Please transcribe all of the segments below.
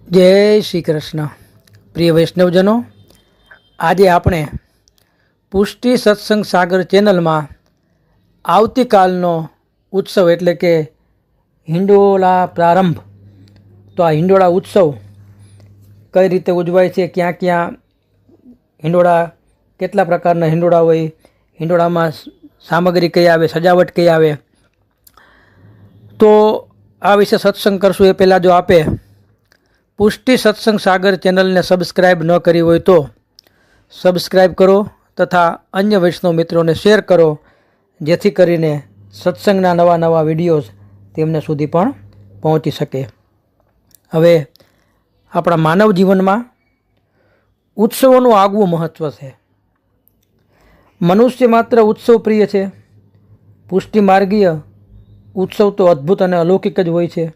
जय श्री कृष्ण। प्रिय वैष्णवजनों, आज આપણે પુષ્ટિ સત્સંગ સાગર ચેનલમાં આવતીકાલનો ઉત્સવ એટલે કે હિંડોળા પ્રારંભ, તો આ હિંડોળા ઉત્સવ કઈ રીતે ઉજવાય છે, ક્યાં ક્યાં હિંડોળા, કેટલા પ્રકારના હિંડોળા હોય, હિંડોળામાં સામગ્રી કઈ આવે, સજાવટ કઈ આવે, તો આ વિશે સત્સંગ કરશું. એ પહેલાં જો આપે પુષ્ટિ સત્સંગ સાગર ચેનલને સબસ્ક્રાઈબ ન કરી હોય તો સબસ્ક્રાઈબ કરો તથા અન્ય વૈષ્ણવ મિત્રોને શેર કરો, જેથી કરીને સત્સંગના નવા નવા વિડીયોઝ તેમને સુધી પણ પહોંચી શકે. હવે આપણા માનવ જીવનમાં ઉત્સવોનું આગવું મહત્ત્વ છે. મનુષ્ય માત્ર ઉત્સવ પ્રિય છે. પુષ્ટિ માર્ગીય ઉત્સવ તો અદ્ભુત અને અલૌકિક જ હોય છે.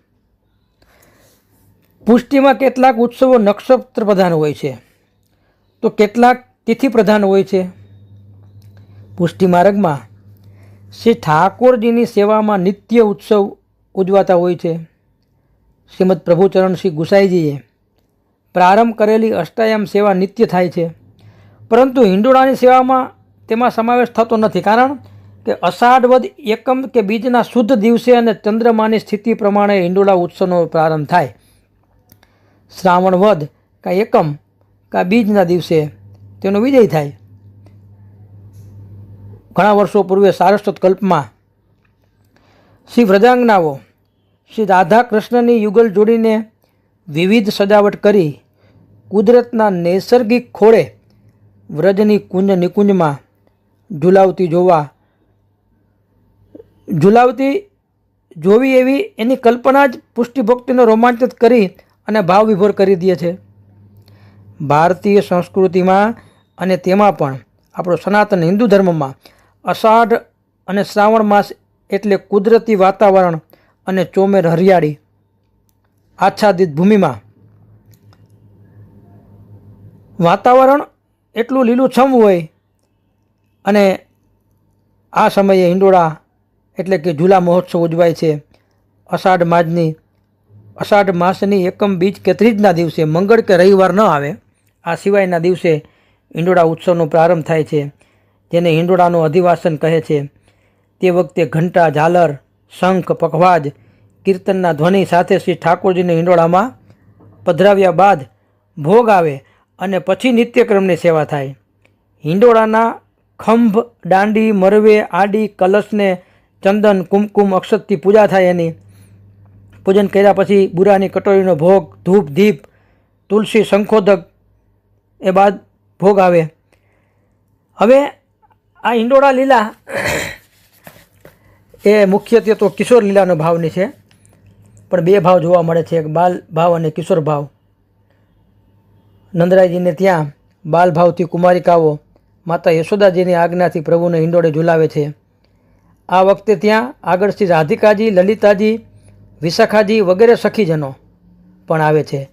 પુષ્ટિમાં કેટલાક ઉત્સવો નક્ષત્ર પ્રધાન હોય છે, તો કેટલાક તિથિ પ્રધાન હોય છે. પુષ્ટિ માર્ગમાં શ્રી ઠાકોરજીની સેવામાં નિત્ય ઉત્સવ ઉજવાતા હોય છે. શ્રીમદ પ્રભુચરણ શ્રી ગુસાઈજીએ પ્રારંભ કરેલી અષ્ટાયામ સેવા નિત્ય થાય છે, પરંતુ હિંડોળાની સેવામાં તેમાં સમાવેશ થતો નથી. કારણ કે અષાઢ વદ એકમ કે બીજના શુદ્ધ દિવસે અને ચંદ્રમાની સ્થિતિ પ્રમાણે હિંડોળા ઉત્સવનો પ્રારંભ થાય. શ્રાવણ વદ કા એકમ કા બીજના દિવસે તેનો વિજય થાય. ઘણા વર્ષો પૂર્વે સારસ્વત કલ્પમાં શ્રી વ્રજાંગનાઓ શ્રી રાધા કૃષ્ણની યુગલ જોડીને વિવિધ સજાવટ કરી કુદરતના નૈસર્ગિક ખોળે વ્રજની કુંજ નિકુંજમાં ઝુલાવતી જોવી એવી એની કલ્પના જ પુષ્ટિ ભક્તિને રોમાંચિત કરી અને ભાવ વિભોર કરી દે છે. ભારતીય સંસ્કૃતિમાં અને તેમાં પણ આપણો સનાતન હિન્દુ ધર્મમાં અષાઢ અને શ્રાવણ માસ એટલે કુદરતી વાતાવરણ અને ચોમેર હરિયાળી આચ્છાદિત ભૂમિમાં વાતાવરણ એટલું લીલુંછમ હોય, અને આ સમયે હિંડોળા એટલે કે ઝૂલા મહોત્સવ ઉજવાય છે. અષાઢ માસની એકમ બીજ કે ત્રીજના દિવસે, મંગળ કે રવિવાર ન આવે આ સિવાયના દિવસે હિંડોળા ઉત્સવનો પ્રારંભ થાય છે, જેને હિંડોળાનું અધિવાસન કહે છે. તે વખતે ઘંટા, ઝાલર, શંખ, પખવાજ, કીર્તનના ધ્વનિ સાથે શ્રી ઠાકોરજીને હિંડોળામાં પધરાવ્યા બાદ ભોગ આવે અને પછી નિત્યક્રમની સેવા થાય. હિંડોળાના ખંભ, દાંડી, મરવે, આડી, કલશને ચંદન, કુમકુમ, અક્ષતથી પૂજા થાય. એની પૂજન કર્યા પછી બુરાની કટોરીનો ભોગ, ધૂપ, દીપ, તુલસી, શંખોદક એ બાદ ભોગ આવે. હવે આ હિંડોળા લીલા એ મુખ્યત્વે તો કિશોર લીલાનો ભાવની છે, પણ બે ભાવ જોવા મળે છે, એક બાલ ભાવ અને કિશોર ભાવ. નંદરાયજીને ત્યાં બાલ ભાવથી કુમારિકાઓ માતા યશોદાજીની આજ્ઞાથી પ્રભુને હિંડોળે ઝુલાવે છે. આ વખતે ત્યાં આગળ શ્રી રાધિકાજી, લલિતાજી, વિશાખાજી વગેરે સખીજનો પણ આવે છે.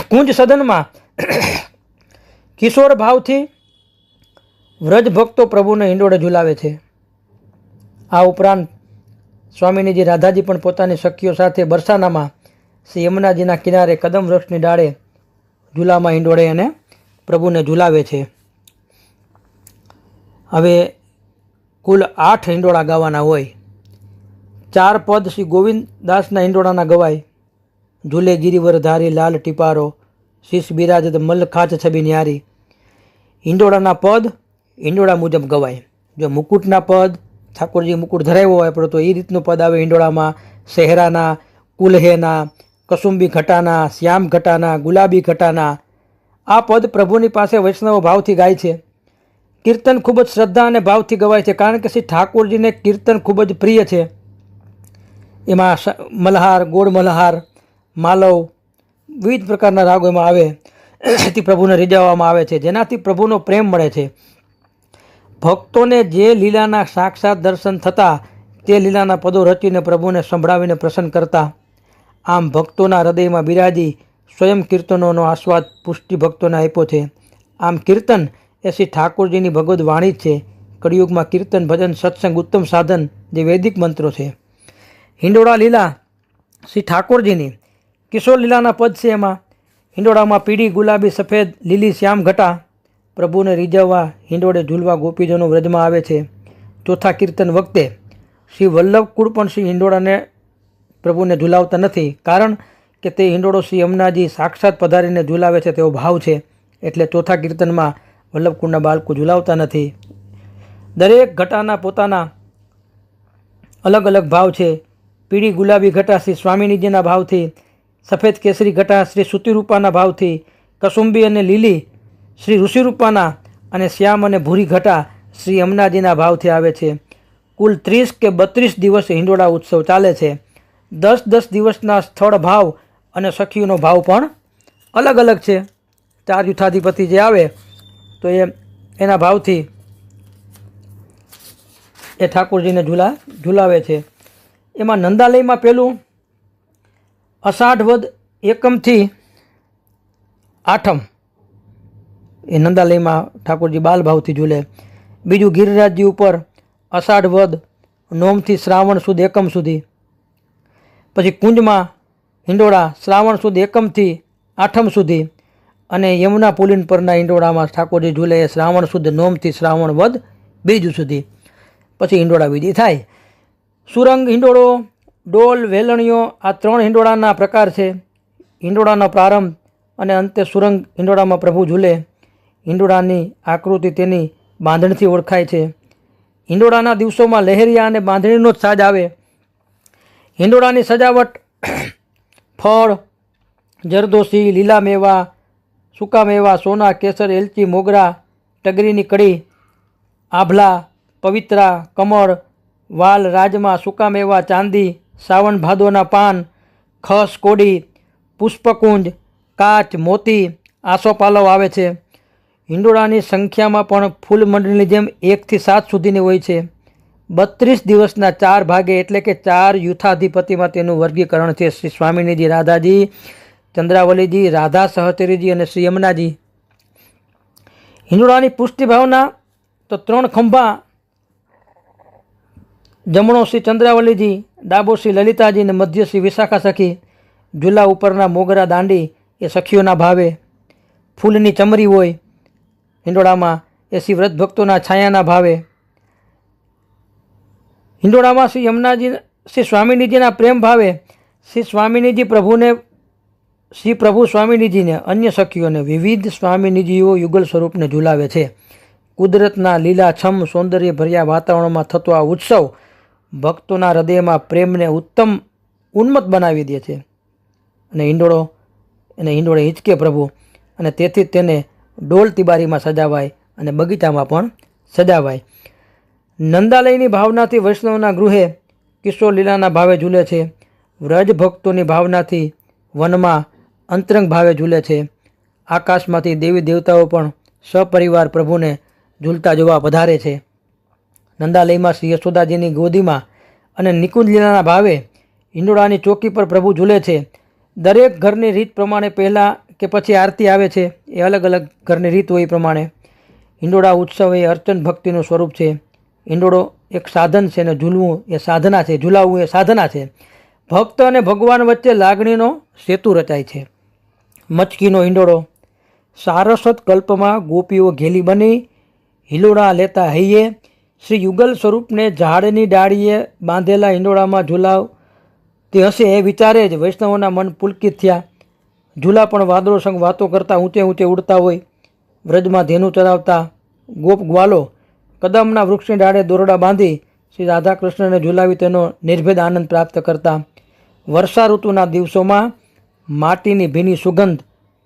કુંજ સદનમાં કિશોર ભાવથી વ્રજ ભક્તો પ્રભુને હિંડોળે ઝુલાવે છે. આ ઉપરાંત સ્વામિનીજી રાધાજી પણ પોતાની સખીઓ સાથે બરસાનામાં શ્રી યમુનાજીના કિનારે કદમ વૃક્ષની ડાળે ઝૂલામાં હિંડોળે અને પ્રભુને ઝુલાવે છે. હવે કુલ 8 હિંડોળા ગાવાના હોય. 4 પદ શ્રી ગોવિંદદાસના હિંડોળાના ગવાય. ઝૂલે ગિરિવર ધારી લાલ ટીપારો, શીશ બિરાજત મલ્લ ખાચ છબી ન્યારી. હિંડોળાના પદ હિંડોળા મુજબ ગવાય. જો મુકુટના પદ, ઠાકોરજી મુકુટ ધરાવ્યો હોય આપણો, તો એ રીતનું પદ આવે હિંડોળામાં. શહેરાના, કુલહેના, કસુંબી ઘટાના, શ્યામ ઘટાના, ગુલાબી ઘટાના આ પદ પ્રભુની પાસે વૈષ્ણવ ભાવથી ગાય છે. કીર્તન ખૂબ જ શ્રદ્ધા અને ભાવથી ગવાય છે, કારણ કે શ્રી ઠાકોરજીને કીર્તન ખૂબ જ પ્રિય છે. એમાં મલ્હાર, ગોળ મલ્હાર, માલવ વિવિધ પ્રકારના રાગો એમાં આવે, થી પ્રભુને રીઝવવામાં આવે છે, જેનાથી પ્રભુનો પ્રેમ મળે છે. ભક્તોને જે લીલાના સાક્ષાત દર્શન થતાં તે લીલાના પદો રચીને પ્રભુને સંભળાવીને પ્રસન્ન કરતા. આમ ભક્તોના હૃદયમાં બિરાજી સ્વયં કીર્તનોનો આસ્વાદ પુષ્ટિ ભક્તોને આપ્યો છે. આમ કીર્તન એ શ્રી ઠાકોરજીની ભગવદ વાણી જ છે. કળિયુગમાં કીર્તન, ભજન, સત્સંગ ઉત્તમ સાધન જે વૈદિક મંત્રો છે. હિંડોળા લીલા શ્રી ઠાકોરજીની કિશોર લીલાના પદ છે એમાં હિંડોળામાં પીળી ગુલાબી સફેદ લીલી શ્યામ ઘટા પ્રભુને રીઝવવા હિંડોળે ઝૂલવા ગોપીજનો વ્રજમાં આવે છે. ચોથા કીર્તન વખતે શ્રી વલ્લભકુળ પણ શ્રી હિંડોળાને પ્રભુને ઝૂલાવતા નથી, કારણ કે તે હિંડોળો શ્રી યમુનાજી સાક્ષાત પધારીને ઝૂલાવે છે તેવો ભાવ છે. એટલે ચોથા કીર્તનમાં વલ્લભકુળના બાળકો ઝૂલાવતા નથી. દરેક ઘટાના પોતાના અલગ અલગ ભાવ છે. પીળી ગુલાબી ઘટા શ્રી સ્વામિનીજીના ભાવથી, સફેદ કેસરી ઘટા શ્રી સુતિરૂપાના ભાવથી, કસુંબી અને લીલી શ્રી ઋષિરૂપાના અને શ્યામ અને ભૂરી ઘટા શ્રી યમુનાજીના ભાવથી આવે છે. કુલ 30 કે 32 દિવસ હિંડોળા ઉત્સવ ચાલે છે. 10 દિવસના સ્થળ ભાવ અને સખીઓનો ભાવ પણ અલગ અલગ છે. 4 યુથાધિપતિ જે આવે તો એના ભાવથી એ ઠાકોરજીને ઝુલાવે છે. એમાં નંદાલયમાં પેલું અષાઢ વદ એકમથી આઠમ એ નંદાલયમાં ઠાકોરજી બાલ ભાવથી ઝૂલે. બીજું ગિરિરાજજી ઉપર અષાઢ વદ નોમથી શ્રાવણ સુદ એકમ સુધી. પછી કુંજમાં હિંડોળા શ્રાવણ સુદ એકમથી આઠમ સુધી. અને યમુના પુલિન પરના હિંડોળામાં ઠાકોરજી ઝૂલે એ શ્રાવણ સુદ નોમથી શ્રાવણ વદ બીજું સુધી. પછી હિંડોળા વિધિ થાય. સુરંગ હિંડોળો, ડોલ, વેલણીઓ આ 3 હિંડોળાના પ્રકાર છે. હિંડોળાનો પ્રારંભ અને અંતે સુરંગ હિંડોળામાં પ્રભુ ઝૂલે. હિંડોળાની આકૃતિ તેની બાંધણીથી ઓળખાય છે. હિંડોળાના દિવસોમાં લહેરિયા અને બાંધણીનો જ સાજ આવે. હિંડોળાની સજાવટ ફળ, જરદોશી, લીલા મેવા, સૂકા મેવા, સોના, કેસર, એલચી, મોગરા, ટગરીની કડી, આભલા, પવિત્રા, કમળ, વાલ, રાજમા, સૂકા મેવા, ચાંદી, સાવણ ભાદોના પાન, ખસ, કોડી, પુષ્પકુંજ, કાચ, મોતી, આસોપાલવ આવે છે. હિંડોળાની સંખ્યામાં પણ ફૂલ મંડળની જેમ 1 થી 7 સુધીની હોય છે. 32 દિવસના 4 ભાગે એટલે કે 4 યુથાધિપતિમાં તેનું વર્ગીકરણ છે. શ્રી સ્વામિનીજી, રાધાજી, ચંદ્રાવલીજી, રાધા સહચરીજી અને શ્રી યમુનાજી. હિંડોળાની પુષ્ટિ ભાવના તો 3 ખંભા, જમણો શ્રી ચંદ્રાવલીજી, ડાબો શ્રી લલિતાજી અને મધ્ય શ્રી વિશાખા સખી. ઝૂલા ઉપરના મોગરા દાંડી એ સખીઓના ભાવે. ફૂલની ચમરી હોય હિંડોળામાં એ શ્રી વ્રત ભક્તોના છાયાના ભાવે. હિંડોળામાં શ્રી યમુનાજી શ્રી સ્વામિનીજીના પ્રેમ ભાવે શ્રી સ્વામિનીજી શ્રી પ્રભુ સ્વામિનીજીને અન્ય સખીઓને વિવિધ સ્વામિનીજીઓ યુગલ સ્વરૂપને ઝૂલાવે છે. કુદરતના લીલાછમ સૌંદર્ય ભર્યા વાતાવરણમાં થતો આ ઉત્સવ ભક્તોના હૃદયમાં પ્રેમને ઉન્મત્ત બનાવી દે છે. અને હિંડોળે હિંચકે પ્રભુ, અને તેથી તેને ડોલ તિબારીમાં સજાવાય અને બગીચામાં પણ સજાવાય. નંદાલયની ભાવનાથી વૈષ્ણવના ગૃહે કિશોર લીલાના ભાવે ઝૂલે છે. વ્રજ ભક્તોની ભાવનાથી વનમાં અંતરંગ ભાવે ઝૂલે છે. આકાશમાંથી દેવી દેવતાઓ પણ સપરિવાર પ્રભુને ઝૂલતા જોવા પધારે છે. નંદાલયમાં શ્રી યશોદાજીની ગોદીમાં અને નિકુંજ લીલાના ભાવે હિંડોળાની ચોકી પર પ્રભુ ઝૂલે છે. દરેક ઘરની રીત પ્રમાણે પહેલાં કે પછી આરતી આવે છે. એ અલગ અલગ ઘરની રીત હોય એ પ્રમાણે. હિંડોળા ઉત્સવ એ અર્ચન ભક્તિનું સ્વરૂપ છે. હિંડોળો એક સાધન છે અને ઝૂલવું એ સાધના છે. ઝૂલાવવું એ સાધના છે. ભક્ત અને ભગવાન વચ્ચે લાગણીનો સેતુ રચાય છે. મચકીનો હિંડોળો. સારસ્વત કલ્પમાં ગોપીઓ ઘેલી બની હિલોડા લેતા હૈયે શ્રી યુગલ સ્વરૂપને ઝાડની ડાળીએ બાંધેલા હિંડોળામાં ઝૂલાવતી હશે એ વિચારે જ વૈષ્ણવોના મન પુલકિત થયા. ઝૂલા પણ વાદળો સંગ વાતો કરતા ઊંચે ઊંચે ઉડતા હોય. વ્રજમાં ધેનું ચરાવતા ગોપ ગ્વાલો કદમના વૃક્ષની ડાળે દોરડા બાંધી શ્રી રાધા કૃષ્ણને ઝૂલાવી તેનો નિર્ભેદ આનંદ પ્રાપ્ત કરતા. વર્ષા ઋતુના દિવસોમાં માટીની ભીની સુગંધ,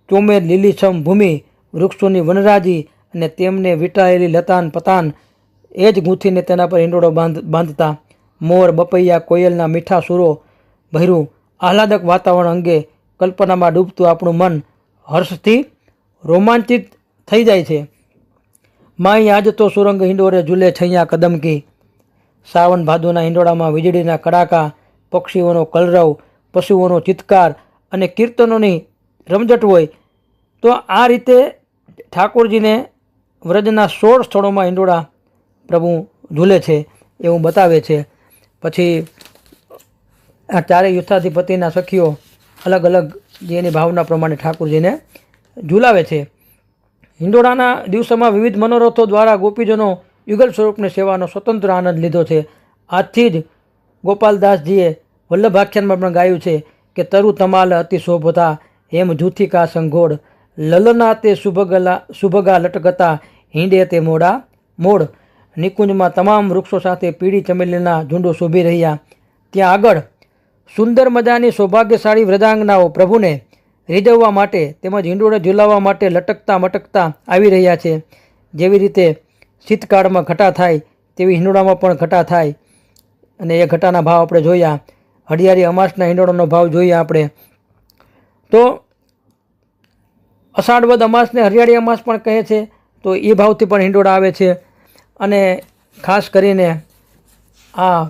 ચોમેર લીલીછમ ભૂમિ, વૃક્ષોની વનરાજી અને તેમને વીંટાળેલી લતાન પતાન એ જ ગૂંથીને તેના પર હિંડોળો બાંધતા. મોર, બપૈયા, કોયલના મીઠા સુરો ભર્યું આહલાદક વાતાવરણ અંગે કલ્પનામાં ડૂબતું આપણું મન હર્ષથી રોમાંચિત થઈ જાય છે. માઈ આજ તો સુરંગ હિંડોરે ઝૂલે છૈયા કદમકી. સાવન ભાદોના હિંડોળામાં વીજળીના કડાકા, પક્ષીઓનો કલરવ, પશુઓનો ચિત્કાર અને કીર્તનોની રમઝટ હોય. તો આ રીતે ઠાકોરજીને વ્રજના 16 સ્થળોમાં હિંડોળા પ્રભુ ઝૂલે છે એવું બતાવે છે. પછી આ 4 યુથાધિપતિના સખીઓ અલગ અલગ જે એની ભાવના પ્રમાણે ઠાકોરજીને ઝુલાવે છે. હિંડોળાના દિવસોમાં વિવિધ મનોરથો દ્વારા ગોપીજનો યુગલ સ્વરૂપની સેવાનો સ્વતંત્ર આનંદ લીધો છે. આજથી જ ગોપાલદાસજીએ વલ્લભાખ્યાનમાં પણ ગાયું છે કે તરુ તમાલ અતિ શોભતા હેમ જૂથિકા સંઘોળ લલના તે શુભગા લટકતા હિંડે તે મોડા મોડ. નિકુંજમાં તમામ વૃક્ષો સાથે પીળી ચમેલીના ઝુંડો શોભી રહ્યા. ત્યાં આગળ સુંદર મજાની સૌભાગ્યશાળી વ્રજાંગનાઓ પ્રભુને રીઝવવા માટે તેમજ હિંડોળે ઝુલાવવા માટે લટકતા મટકતા આવી રહ્યા છે. જેવી રીતે શીતકાળમાં ઘટા થાય તેવી હિંડોળામાં પણ ઘટા થાય. અને એ ઘટાના ભાવ આપણે જોયા. હડિયાળી અમાસના હિંડોળાનો ભાવ જોઈએ આપણે તો અષાઢવદ અમાસને હરિયાળી અમાસ પણ કહે છે. તો એ ભાવથી પણ હિંડોળા આવે છે. અને ખાસ કરીને આ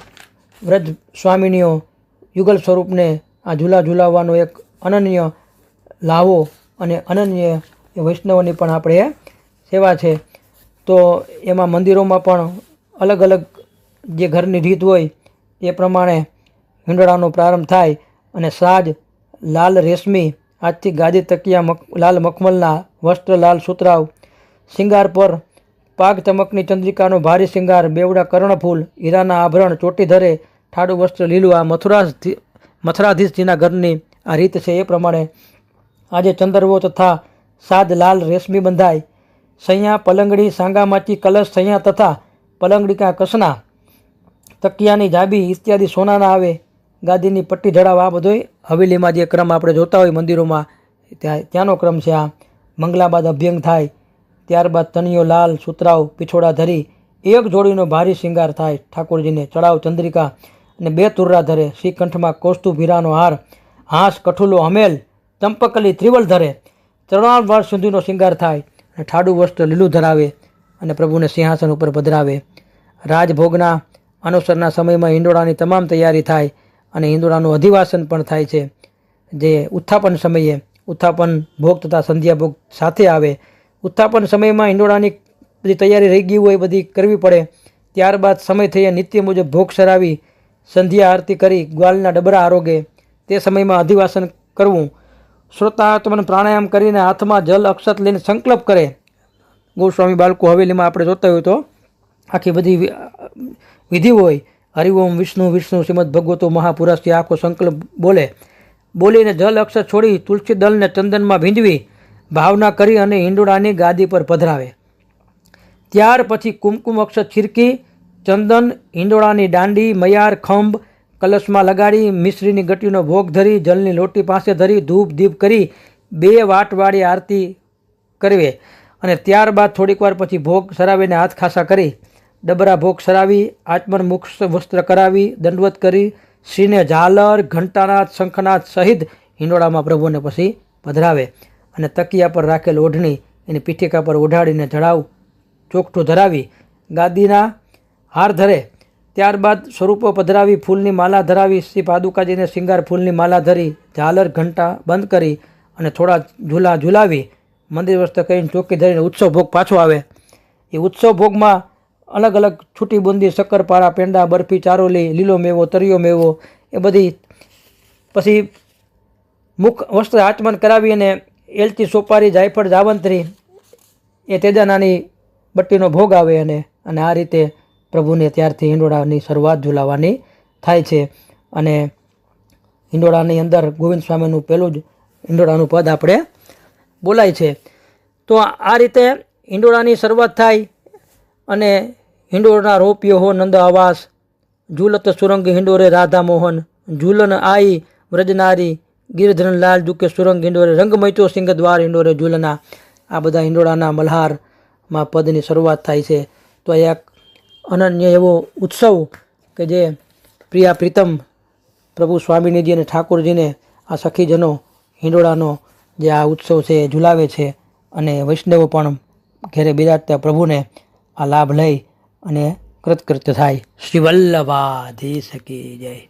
વ્રજ સ્વામિનીઓ યુગલ સ્વરૂપને આ ઝૂલા ઝુલાવવાનો એક અનન્ય લાવો અને અનન્ય એ વૈષ્ણવની પણ આપણે સેવા છે. તો એમાં મંદિરોમાં પણ અલગ અલગ જે ઘરની રીત હોય એ પ્રમાણે હિંડોળાનો પ્રારંભ થાય. અને સાજ લાલ રેશમી આજથી ગાદી તકિયા લાલ મખમલના વસ્ત્ર લાલ સુતરાવ શિંગાર પર પાગ ચમકની ચંદ્રિકાનો ભારી શિંગાર બેવડા કર્ણફૂલ હીરાના આભરણ ચોટી ધરે ઠાડું વસ્ત્ર લીલું. આ મથુરાધીશજીના ઘરની આ રીત છે. એ પ્રમાણે આજે ચંદરવો તથા સાદ લાલ રેશમી બંધાય. સૈયા પલંગડી સાંગામાચી કલશ સૈયા તથા પલંગડીકા કસના તકિયાની જાબી ઇત્યાદિ સોનાના આવે. ગાદીની પટ્ટી જડાવ. આ બધોય હવેલીમાં જે ક્રમ આપણે જોતા હોય મંદિરોમાં ત્યાંનો ક્રમ છે. આ મંગલા બાદ અભ્યંગ થાય. ત્યારબાદ તનિયો લાલ સુતરાવ પીછોડા ધરી એક જોડીનો ભારી શિંગાર થાય. ઠાકોરજીને ચડાવ ચંદ્રિકા અને 2 તુર્રા ધરે. શ્રીકંઠમાં કૌસ્તુભ હીરાનો હાર હાંસ કઠુલો હમેલ ચંપકલી ત્રિવલ ધરે. 3 વાર સુધીનો શિંગાર થાય. અને ઠાડું વસ્ત્ર લીલું ધરાવે અને પ્રભુને સિંહાસન ઉપર પધરાવે. રાજભોગના અનુસરના સમયમાં હિંડોળાની તમામ તૈયારી થાય અને હિંડોળાનું અધિવાસન પણ થાય છે. જે ઉત્થાપન સમયે ઉત્થાપન ભોગ તથા સંધ્યા ભોગ સાથે આવે. ઉત્થાપન સમયમાં હિંડોળાની બધી તૈયારી રહી ગઈ હોય બધી કરવી પડે. ત્યારબાદ સમય થઈએ નિત્ય મુજબ ભોગ સરાવી સંધ્યા આરતી કરી ગ્વાલના ડબરા આરોગે. તે સમયમાં અધિવાસન કરવું. શ્રોતાત્મન પ્રાણાયામ કરીને હાથમાં જલ અક્ષત લઈને સંકલ્પ કરે. ગોસ્વામી બાળકો હવેલીમાં આપણે જોતા હોય તો આખી બધી વિધિ હોય. હરિઓમ વિષ્ણુ વિષ્ણુ શ્રીમદ ભગવતો મહાપુરાસ્થી આખો સંકલ્પ બોલીને જલ અક્ષર છોડી તુલસી દળને ચંદનમાં ભીંજવી ભાવના કરી અને હિંડોળાની ગાદી પર પધરાવે. ત્યાર પછી કુમકુમ અક્ષર છીરકી ચંદન હિંડોળાની દાંડી મયાર ખંભ કલશમાં લગાડી મિશ્રીની ગટીનો ભોગ ધરી જલની લોટી પાસે ધરી ધૂપ દીપ કરી 2 વાટવાળી આરતી કરવે. અને ત્યારબાદ થોડીક વાર પછી ભોગ સરાવીને હાથ ખાસા કરી ડબરા ભોગ સરાવી આચમન મુખ વસ્ત્ર કરાવી દંડવત કરી શ્રીને ઝાલર ઘંટાનાથ શંખનાથ સહિત હિંડોળામાં પ્રભુને પછી પધરાવે. અને તકિયા પર રાખેલ ઓઢણી એની પીઠિકા પર ઓઢાડીને જડાવ ચોકઠું ધરાવી ગાદીના હાર ધરે. ત્યારબાદ સ્વરૂપો પધરાવી ફૂલની માલા ધરાવી શ્રી પાદુકાજીને શિંગાર ફૂલની માલા ધરી ઝાલર ઘંટા બંધ કરી અને થોડા ઝૂલા ઝુલાવી મંદિર વસ્ત્ર કરીને ચોકી ધરીને ઉત્સવ ભોગ પાછો આવે. એ ઉત્સવ ભોગમાં અલગ અલગ છૂટી બુંદી શક્કરપારા પેંડા બરફી ચારોલી લીલો મેવો તરિયો મેવો એ બધી પછી મુખ વસ્ત્ર આચમન કરાવી અને એલચી સોપારી જાયફળ જાવંત્રી એ તેજાનાની બટ્ટીનો ભોગ આવે. અને આ રીતે પ્રભુને ત્યારથી હિંડોળાની શરૂઆત ઝુલાવવાની થાય છે. અને હિંડોળાની અંદર ગોવિંદ સ્વામીનું પહેલું જ હિંડોળાનું પદ આપણે બોલાય છે. તો આ રીતે હિંડોળાની શરૂઆત થાય. અને હિંડોળના રોપ્યો હો નંદ આવાસ ઝૂલત સુરંગ હિંડોરે રાધા મોહન ઝૂલન આઈ વ્રજનારી ગિરધન લાલ દુકે સુરંગ હિંડોરે રંગમયતો સિંહ દ્વાર હિંડોરે ઝૂલના. આ બધા હિંડોળાના મલ્હારમાં પદની શરૂઆત થાય છે. તો એક અનન્ય એવો ઉત્સવ કે જે પ્રિયા પ્રીતમ પ્રભુ સ્વામિનીજી અને ઠાકોરજીને આ સખીજનો હિંડોળાનો જે આ ઉત્સવ છે એ ઝુલાવે છે. અને વૈષ્ણવો પણ ઘેરે બિરાજતા પ્રભુને આ લાભ લઈ અને કૃતકૃત્ય થાય. શ્રી વલ્લભાધીશ કી જય.